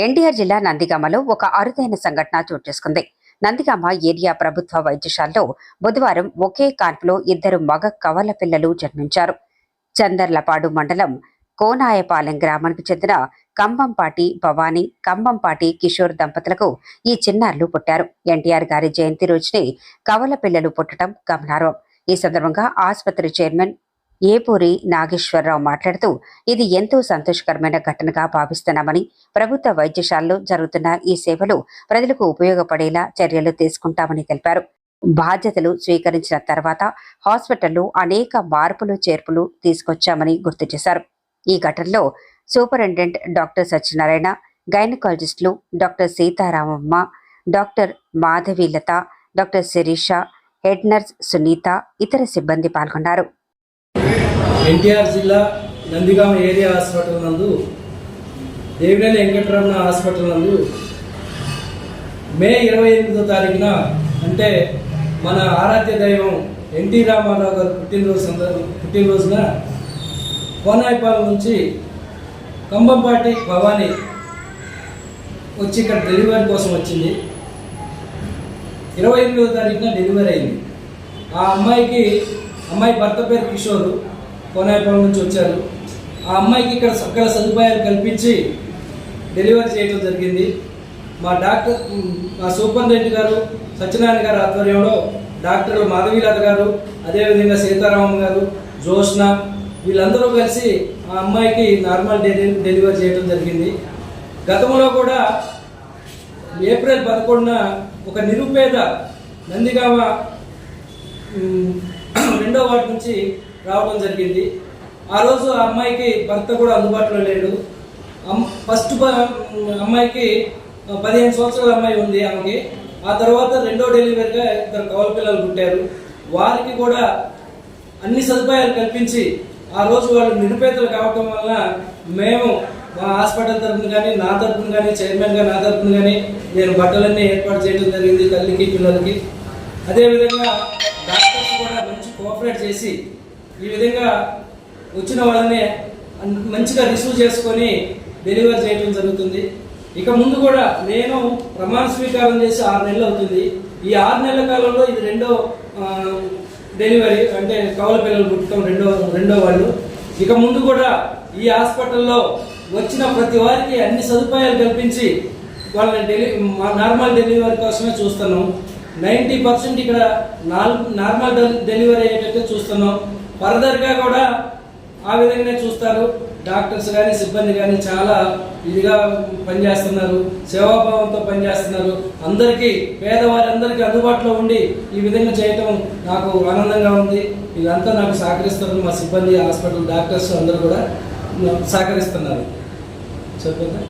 ఎన్టీఆర్ జిల్లా నందిగామలో ఒక అరుదైన సంఘటన చోటు చేసుకుంది. నందిగామ ఏరియా ప్రభుత్వ వైద్యశాలలో బుధవారం ఒకే కాన్పులో ఇద్దరు మగ కవల పిల్లలు జన్మించారు. చందర్లపాడు మండలం కోనాయపాలెం గ్రామానికి చెందిన కంబంపాటి భవానీ, కంబంపాటి కిషోర్ దంపతులకు ఈ చిన్నారులు పుట్టారు. ఎన్టీఆర్ గారి జయంతి రోజునే కవల పిల్లలు పుట్టడం గమనార్హం. ఈ సందర్భంగా ఆసుపత్రి చైర్మన్ ఏపూరి నాగేశ్వరరావు మాట్లాడుతూ, ఇది ఎంతో సంతోషకరమైన ఘటనగా భావిస్తున్నామని, ప్రభుత్వ వైద్యశాలలో జరుగుతున్న ఈ సేవలు ప్రజలకు ఉపయోగపడేలా చర్యలు తీసుకుంటామని తెలిపారు. బాధ్యతలు స్వీకరించిన తర్వాత హాస్పిటల్లో అనేక మార్పులు చేర్పులు తీసుకొచ్చామని గుర్తు చేశారు. ఈ ఘటనలో సూపరింటెండెంట్ డాక్టర్ సత్యనారాయణ, గైనకాలజిస్టులు doctor Sitaramamma, doctor Madhavilatha, doctor Sirisha, head nurse Sunitha, ఇతర సిబ్బంది పాల్గొన్నారు. ఎన్టీఆర్ జిల్లా నందిగామ ఏరియా హాస్పిటల్ నందు దేవినేని వెంకటరమణ హాస్పిటల్ నందు మే 28వ తారీఖున, అంటే మన ఆరాధ్య దైవం ఎన్టీ రామారావు గారు పుట్టినరోజున కోనాయపాలెం నుంచి కంబంపాటి భవానీ వచ్చి ఇక్కడ డెలివరీ కోసం వచ్చింది. 28వ తారీఖున డెలివరీ అయింది. ఆ అమ్మాయి భర్త పేరు కిషోర్, కోనాయపాలెం నుంచి వచ్చారు. ఆ అమ్మాయికి ఇక్కడ సకల సదుపాయాలు కల్పించి డెలివరీ చేయడం జరిగింది. మా సూపరింటెండెంట్ గారు సత్యనారాయణ గారు ఆధ్వర్యంలో డాక్టర్లు మాధవీలత గారు, అదేవిధంగా సీతారామన్ గారు, జోష్న, వీళ్ళందరూ కలిసి ఆ అమ్మాయికి నార్మల్ డెలివరీ చేయడం జరిగింది. గతంలో కూడా ఏప్రిల్ 11న ఒక నిరుపేద నందిగామ 2వ వార్డు నుంచి రావడం జరిగింది. ఆ రోజు ఆ అమ్మాయికి భర్త కూడా అందుబాటులో లేడు. ఫస్ట్ అమ్మాయికి 15 సంవత్సరాల అమ్మాయి ఉంది ఆమెకి. ఆ తర్వాత 2వ డెలివరీగా ఇద్దరు కవల పిల్లలు పుట్టారు. వారికి కూడా అన్ని సదుపాయాలు కల్పించి, ఆ రోజు వాళ్ళు నిరుపేదలు కావటం వల్ల మేము మా హాస్పిటల్ తరఫున కానీ, నా తరఫున కానీ, చైర్మన్గా నా తరఫున కానీ నేను బట్టలన్నీ ఏర్పాటు చేయడం జరిగింది తల్లికి పిల్లలకి. అదేవిధంగా డాక్టర్స్ కూడా మంచి కోఆపరేట్ చేసి ఈ విధంగా వచ్చిన వాళ్ళనే మంచిగా రిసీవ్ చేసుకొని డెలివరీ చేయడం జరుగుతుంది. ఇక ముందు కూడా నేను ప్రమాణ స్వీకారం చేసి 6 నెలలు అవుతుంది. ఈ 6 నెలల కాలంలో ఇది 2వ డెలివరీ, అంటే కవల పిల్లలు పుట్టడం రెండో వాళ్ళు. ఇక ముందు కూడా ఈ హాస్పిటల్లో వచ్చిన ప్రతి వారికి అన్ని సదుపాయాలు కల్పించి వాళ్ళని నార్మల్ డెలివరీ కోసమే చూస్తున్నాం. 90% ఇక్కడ నార్మల్ డెలివరీ అయ్యేటట్టు చూస్తున్నాం. ఫర్దర్గా కూడా ఆ విధంగానే చూస్తారు. డాక్టర్స్ కానీ, సిబ్బంది కానీ చాలా ఇదిగా పనిచేస్తున్నారు, సేవాభావంతో పనిచేస్తున్నారు. అందరికీ, పేదవారందరికీ అందుబాటులో ఉండి ఈ విధంగా చేయటం నాకు ఆనందంగా ఉంది. వీళ్ళంతా నాకు సహకరిస్తున్నారు. మా సిబ్బంది, హాస్పిటల్ డాక్టర్స్ అందరూ కూడా సహకరిస్తున్నారు. చెప్పండి.